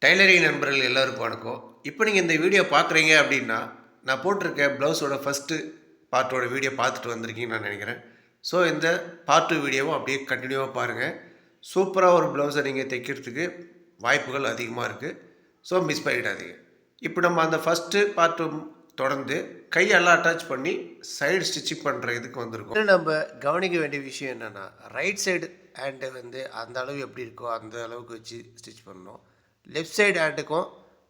Tailoring நண்பர்கள் எல்லோருக்கும் வணக்கம். இப்போ நீங்கள் இந்த வீடியோ பார்க்குறீங்க அப்படின்னா, நான் போட்டிருக்க ப்ளவுஸோட ஃபஸ்ட்டு பார்ட்டோட வீடியோ பார்த்துட்டு வந்திருக்கீங்கன்னு நான் நினைக்கிறேன். ஸோ இந்த பார்ட் 2 வீடியோவும் அப்படியே கண்டினியூவாக பாருங்கள். சூப்பராக ஒரு ப்ளவுஸை நீங்கள் தைக்கிறதுக்கு வாய்ப்புகள் அதிகமாக இருக்குது. ஸோ மிஸ் பண்ணிடாதீங்க. இப்போ நம்ம அந்த ஃபஸ்ட்டு பார்ட்டு தொடர்ந்து கையெல்லாம் அட்டாச் பண்ணி சைடு ஸ்டிச்சிங் பண்ணுற இதுக்கு வந்திருக்கோம். நம்ம கவனிக்க வேண்டிய விஷயம் என்னென்னா, ரைட் சைடு ஹேண்டு வந்து அந்த அளவு எப்படி இருக்கோ அந்த அளவுக்கு வச்சு ஸ்டிச் பண்ணணும். லெஃப்ட் சைடு ஹேண்டுக்கும்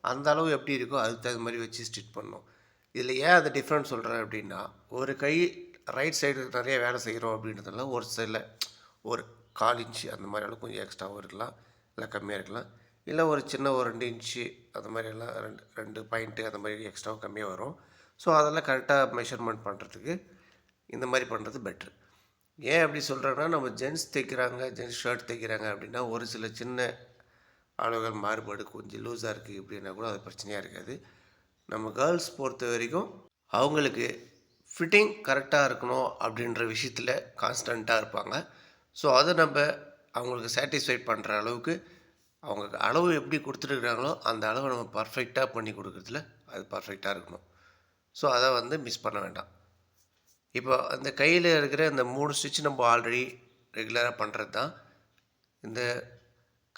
அந்த அளவு எப்படி இருக்கோ அதுக்கு தகுந்த மாதிரி வச்சு ஸ்டிச் பண்ணணும். இதில் ஏன் அதை டிஃப்ரெண்ட் சொல்கிறேன் அப்படின்னா, ஒரு கை ரைட் சைடு நிறைய வேலை செய்கிறோம் அப்படின்றதுனால ஒரு சில ஒரு 1/4 இன்ச்சு அந்த மாதிரி அளவு கொஞ்சம் எக்ஸ்ட்ராவும் இருக்கலாம், இல்லை கம்மியாக இருக்கலாம். இல்லை ஒரு சின்ன ஒரு 2 இன்ச்சு அந்த மாதிரியெல்லாம் 2 பாயிண்ட்டு அந்த மாதிரி எக்ஸ்ட்ராவும் கம்மியாக வரும். ஸோ அதெல்லாம் கரெக்டாக மெஷர்மெண்ட் பண்ணுறதுக்கு இந்த மாதிரி பண்ணுறது பெட்ரு. ஏன் அப்படி சொல்கிறேன்னா, நம்ம ஜென்ஸ் தைக்கிறாங்க, ஜென்ஸ் ஷர்ட் தைக்கிறாங்க அப்படின்னா ஒரு சில சின்ன அளவுகள் மாறுபாடு கொஞ்சம் லூஸாக இருக்குது இப்படின்னா கூட அது பிரச்சனையாக இருக்காது. நம்ம கேர்ள்ஸ் பொறுத்த வரைக்கும் அவங்களுக்கு ஃபிட்டிங் கரெக்டாக இருக்கணும் அப்படின்ற விஷயத்தில் கான்ஸ்டண்ட்டாக இருப்பாங்க. ஸோ அதை நம்ம அவங்களுக்கு சாட்டிஸ்ஃபைட் பண்ணுற அளவுக்கு அவங்க அளவு எப்படி கொடுத்துருக்குறாங்களோ அந்த அளவை நம்ம பர்ஃபெக்டாக பண்ணி கொடுக்குறதுல அது பர்ஃபெக்டாக இருக்கணும். ஸோ அதை வந்து மிஸ் பண்ண வேண்டாம். இப்போ அந்த கையில் இருக்கிற இந்த 3 ஸ்டிச் நம்ம ஆல்ரெடி ரெகுலராக பண்ணுறது தான். இந்த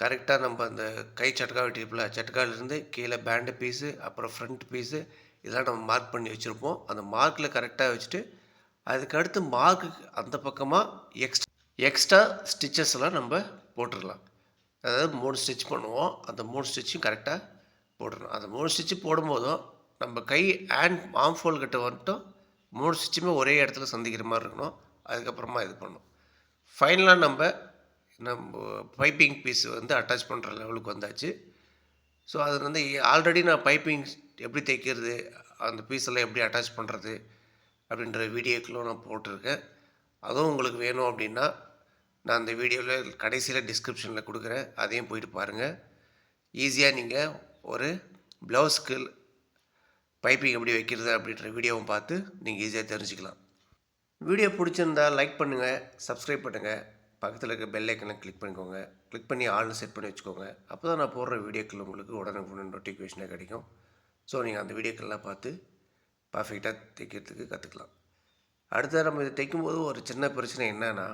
கரெக்டாக நம்ம அந்த கை சட்கா வெட்டியிருப்போம்ல, சட்காலேருந்து கீழே பேண்டு பீஸு, அப்புறம் ஃப்ரண்ட் பீஸு இதெல்லாம் நம்ம மார்க் பண்ணி வச்சுருப்போம். அந்த மார்க்கில் கரெக்டாக வச்சுட்டு அதுக்கடுத்து மார்க்குக்கு அந்த பக்கமாக எக்ஸ்ட்ரா ஸ்டிச்சஸ்லாம் நம்ம போட்டுடலாம். அதாவது 3 ஸ்டிச் பண்ணுவோம். அந்த 3 ஸ்டிச்சும் கரெக்டாக போட்டுடணும். அந்த 3 ஸ்டிச்சு போடும்போதும் நம்ம கை ஆர்ம் ஃபோல் கிட்ட வந்துட்டும் 3 ஸ்டிச்சுமே ஒரே இடத்துல சந்திக்கிற மாதிரி இருக்கணும். அதுக்கப்புறமா இது பண்ணணும். ஃபைனலாக நம்ம பைப்பிங் பீஸ் வந்து அட்டாச் பண்ணுற லெவலுக்கு வந்தாச்சு. ஸோ அது வந்து ஆல்ரெடி நான் பைப்பிங் எப்படி தைக்கிறது, அந்த பீஸெல்லாம் எப்படி அட்டாச் பண்ணுறது அப்படின்ற வீடியோக்களும் நான் போட்டிருக்கேன். அதுவும் உங்களுக்கு வேணும் அப்படின்னா நான் அந்த வீடியோவில் கடைசியில் டிஸ்கிரிப்ஷனில் கொடுக்குறேன். அதையும் போயிட்டு பாருங்கள். ஈஸியாக நீங்கள் ஒரு ப்ளவுஸ்க்கு பைப்பிங் எப்படி வைக்கிறது அப்படின்ற வீடியோவும் பார்த்து நீங்கள் ஈஸியாக தெரிஞ்சுக்கலாம். வீடியோ பிடிச்சிருந்தா லைக் பண்ணுங்கள், சப்ஸ்கிரைப் பண்ணுங்கள், பக்கத்தில் இருக்க பெல் ஐக்கனை கிளிக் பண்ணிக்கோங்க. கிளிக் பண்ணி ஆல்னு செட் பண்ணி வச்சுக்கோங்க. அப்போ தான் நான் போடுற வீடியோக்கள் உங்களுக்கு உடனுக்குடன் நோட்டிஃபிகேஷனாக கிடைக்கும். ஸோ நீங்கள் அந்த வீடியோக்கள்லாம் பார்த்து பர்ஃபெக்டாக தைக்கிறதுக்கு கற்றுக்கலாம். அடுத்தது நம்ம இதை தைக்கும்போது ஒரு சின்ன பிரச்சனை என்னென்னா,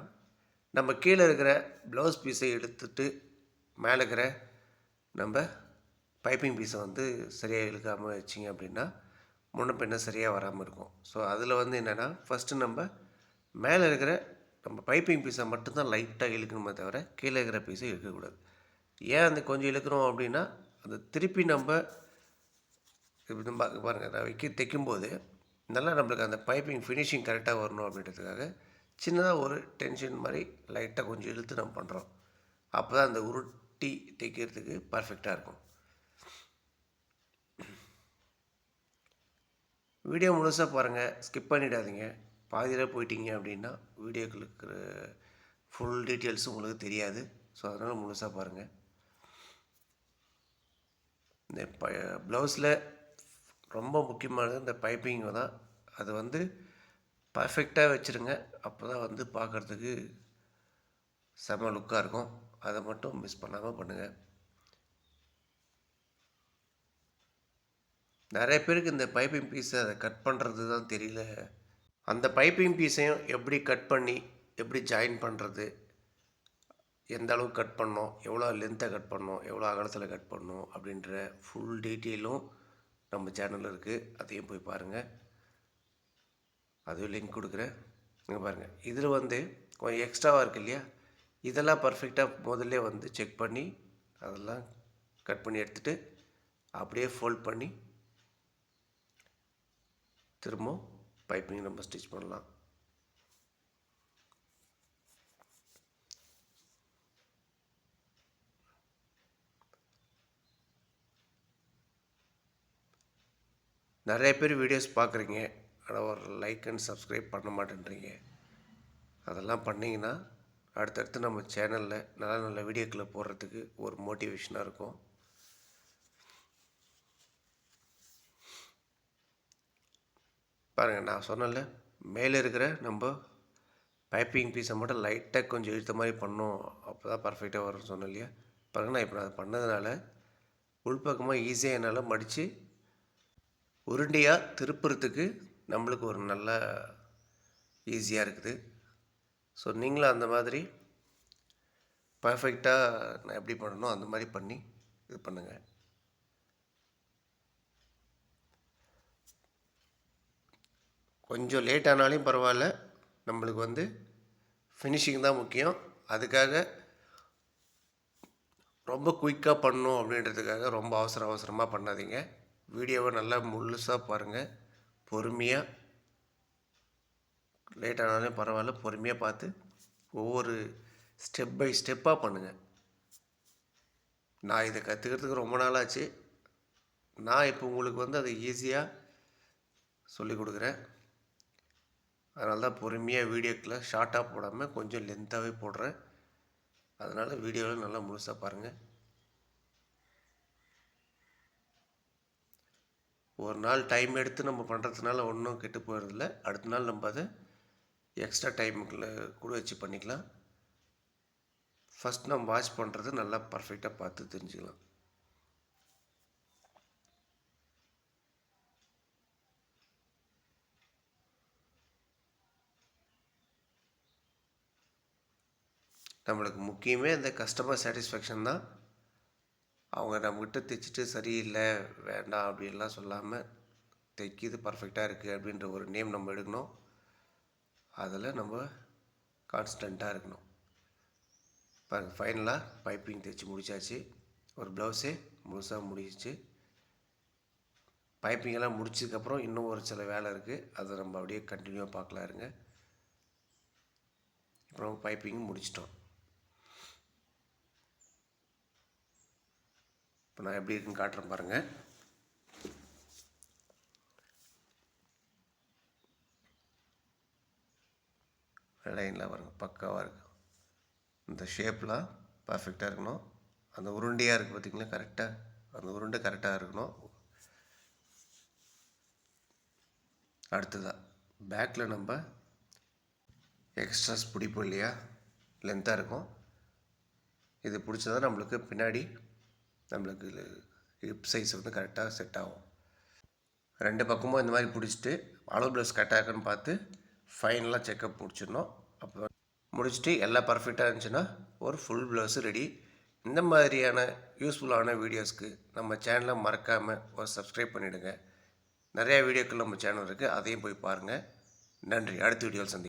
நம்ம கீழே இருக்கிற ப்ளவுஸ் பீஸை எடுத்துகிட்டு மேலே இருக்கிற நம்ம பைப்பிங் பீஸை வந்து சரியாக இழுக்காமல் வச்சிங்க அப்படின்னா முன்ன பின்ன சரியாக வராமல் இருக்கும். ஸோ அதில் வந்து என்னென்னா, ஃபஸ்ட்டு நம்ம மேலே இருக்கிற நம்ம பைப்பிங் பீஸை மட்டும்தான் லைட்டாக இழுக்கணுமே தவிர கீழே இருக்கிற பீஸை இழுக்கக்கூடாது. ஏன் அந்த கொஞ்சம் இழுக்கிறோம் அப்படின்னா, அந்த திருப்பி நம்ம பாருங்கள், நான் தைக்கும்போது நல்லா நம்மளுக்கு அந்த பைப்பிங் ஃபினிஷிங் கரெக்டாக வரணும் அப்படின்றதுக்காக சின்னதாக ஒரு டென்ஷன் மாதிரி லைட்டாக கொஞ்சம் இழுத்து நம்ம பண்ணுறோம். அப்போ தான் அந்த உருட்டி தைக்கிறதுக்கு பர்ஃபெக்டாக இருக்கும். வீடியோ முழுசாக பாருங்கள், ஸ்கிப் பண்ணிடாதீங்க. பாதியில் போயிட்டீங்க அப்படின்னா வீடியோக்களுக்கு ஃபுல் டீட்டெயில்ஸும் உங்களுக்கு தெரியாது. ஸோ அதனால் முழுசாக பாருங்கள். இந்த ப்ளவுஸில் ரொம்ப முக்கியமானது இந்த பைப்பிங் தான். அது வந்து பர்ஃபெக்டாக வச்சுருங்க. அப்போ தான் வந்து பார்க்குறதுக்கு செம லுக்காக இருக்கும். அதை மட்டும் மிஸ் பண்ணாமல் பண்ணுங்கள். நிறைய பேருக்கு இந்த பைப்பிங் பீஸை அதை கட் பண்ணுறது தான் தெரியல. அந்த பைப்பிங் பீஸையும் எப்படி கட் பண்ணி எப்படி ஜாயின் பண்ணுறது, எந்த அளவுக்கு கட் பண்ணோம், எவ்வளோ லென்த்தை கட் பண்ணோம், எவ்வளோ அகலத்தில் கட் பண்ணோம் அப்படின்ற ஃபுல் டீட்டெயிலும் நம்ம சேனலில் இருக்குது. அதையும் போய் பாருங்கள். அதுவும் லிங்க் கொடுக்குறேன். நீங்கள் பாருங்கள், இதில் வந்து கொஞ்சம் எக்ஸ்ட்ராவாக இருக்குது இல்லையா, இதெல்லாம் பர்ஃபெக்டாக முதல்ல வந்து செக் பண்ணி அதெல்லாம் கட் பண்ணி எடுத்துகிட்டு அப்படியே ஃபோல்ட் பண்ணி திரும்பவும் பைப்பிங் நம்ம ஸ்டிச் பண்ணலாம். நிறைய பேர் வீடியோஸ் பார்க்குறீங்க, ஆனால் ஒரு லைக் அண்ட் சப்ஸ்கிரைப் பண்ண மாட்டேன்றீங்க. அதெல்லாம் பண்ணிங்கன்னா அடுத்தடுத்து நம்ம சேனலில் நல்ல நல்ல வீடியோக்களை போடுறதுக்கு ஒரு மோட்டிவேஷனாக இருக்கும். பாருங்கள், நான் சொன்னல மேலே இருக்கிற நம்ம பைப்பிங் பீஸை மட்டும் லைட்டாக கொஞ்சம் இழுத்த மாதிரி பண்ணோம், அப்போ தான் பர்ஃபெக்டாக வரும்னு சொன்னேன் இல்லையா. பாருங்கள், நான் இப்போ அதை பண்ணதுனால உள்பக்கமாக ஈஸியாக என்னால் மடித்து உருண்டையாக திருப்புறத்துக்கு நம்மளுக்கு ஒரு நல்ல ஈஸியாக இருக்குது. ஸோ நீங்களும் அந்த மாதிரி பர்ஃபெக்டாக நான் எப்படி பண்ணணும் அந்த மாதிரி பண்ணி இது பண்ணுங்கள். கொஞ்சம் லேட் ஆனாலும் பரவாயில்ல, நம்மளுக்கு ஃபினிஷிங் தான் முக்கியம். அதுக்காக ரொம்ப குயிக்காக பண்ணணும் அப்படின்றதுக்காக ரொம்ப அவசரமாக பண்ணாதீங்க. வீடியோவை நல்லா முழுசாக பாருங்கள். பொறுமையாக, லேட் ஆனாலும் பரவாயில்ல, பொறுமையாக பார்த்து ஒவ்வொரு ஸ்டெப் பை ஸ்டெப்பாக பண்ணுங்கள். நான் இதை கற்றுக்கிறதுக்கு ரொம்ப நாளாச்சு. நான் இப்போ உங்களுக்கு அதை ஈஸியாக சொல்லிக் கொடுக்குறேன். அதனால தான் பொறுமையாக வீடியோக்களை ஷார்ட்டாக போடாமல் கொஞ்சம் லென்த்தாகவே போடுறேன். அதனால் வீடியோவில் நல்லா முழுசாக பாருங்கள். ஒரு நாள் டைம் எடுத்து நம்ம பண்ணுறதுனால ஒன்றும் கெட்டு போயிடுறதில்ல. அடுத்த நாள் நம்ம அதை எக்ஸ்ட்ரா டைமுக்குள்ளே கூட வச்சு பண்ணிக்கலாம். ஃபஸ்ட் நம்ம வாட்ச் பண்ணுறது நல்லா பர்ஃபெக்டாக பார்த்து தெரிஞ்சுக்கலாம். நம்மளுக்கு முக்கியமே இந்த கஸ்டமர் சாட்டிஸ்ஃபேக்ஷன் தான். அவங்க நம்மக்கிட்ட தைச்சிட்டு சரியில்லை வேண்டாம் அப்படின்லாம் சொல்லாமல் தைக்கிது பர்ஃபெக்டாக இருக்குது அப்படின்ற ஒரு நேம் நம்ம எடுக்கணும். அதில் நம்ம கான்ஸ்டண்ட்டாக இருக்கணும். பாருங்கள், ஃபைனலாக பைப்பிங் தைச்சி முடித்தாச்சு. ஒரு ப்ளவுஸே முழுசாக முடிச்சிச்சு. பைப்பிங்கெல்லாம் முடிச்சதுக்கப்புறம் இன்னும் ஒரு சில வேலை இருக்குது. அதை நம்ம அப்படியே கண்டினியூவாக பார்க்கலாம் இருங்க. அப்புறம் பைப்பிங் முடிச்சிட்டோம். இப்போ நான் எப்படி இருக்குன்னு காட்டுறேன் பாருங்கள். லைனில் பாருங்கள், பக்காவாக இருக்குது. இந்த ஷேப்லாம் பர்ஃபெக்டாக இருக்கணும். அந்த உருண்டையாக இருக்குது பார்த்திங்களா, கரெக்டாக அந்த உருண்டை கரெக்டாக இருக்கணும். அடுத்ததாக பேக்கில் நம்ம எக்ஸ்ட்ராஸ் பிடிப்போம் இல்லையா, லென்த்தாக இருக்கும். இது பிடிச்சதான் நம்மளுக்கு பின்னாடி நம்மளுக்கு ஹிப் சைஸ் கரெக்டாக செட் ஆகும். ரெண்டு பக்கமும் இந்த மாதிரி பிடிச்சிட்டு அளவு ப்ளவுஸ் கரெக்டாக இருக்குன்னு பார்த்து ஃபைனலாக செக்கப் முடிச்சிடணும். அப்போ முடிச்சுட்டு எல்லாம் பர்ஃபெக்டாக இருந்துச்சுன்னா ஒரு ஃபுல் ப்ளவுஸு ரெடி. இந்த மாதிரியான யூஸ்ஃபுல்லான வீடியோஸ்க்கு நம்ம சேனலை மறக்காமல் ஒரு சப்ஸ்கிரைப் பண்ணிவிடுங்க. நிறையா வீடியோக்கள் நம்ம சேனல் இருக்குது, அதையும் போய் பாருங்கள். நன்றி. அடுத்த வீடியோவில் சந்திப்போம்.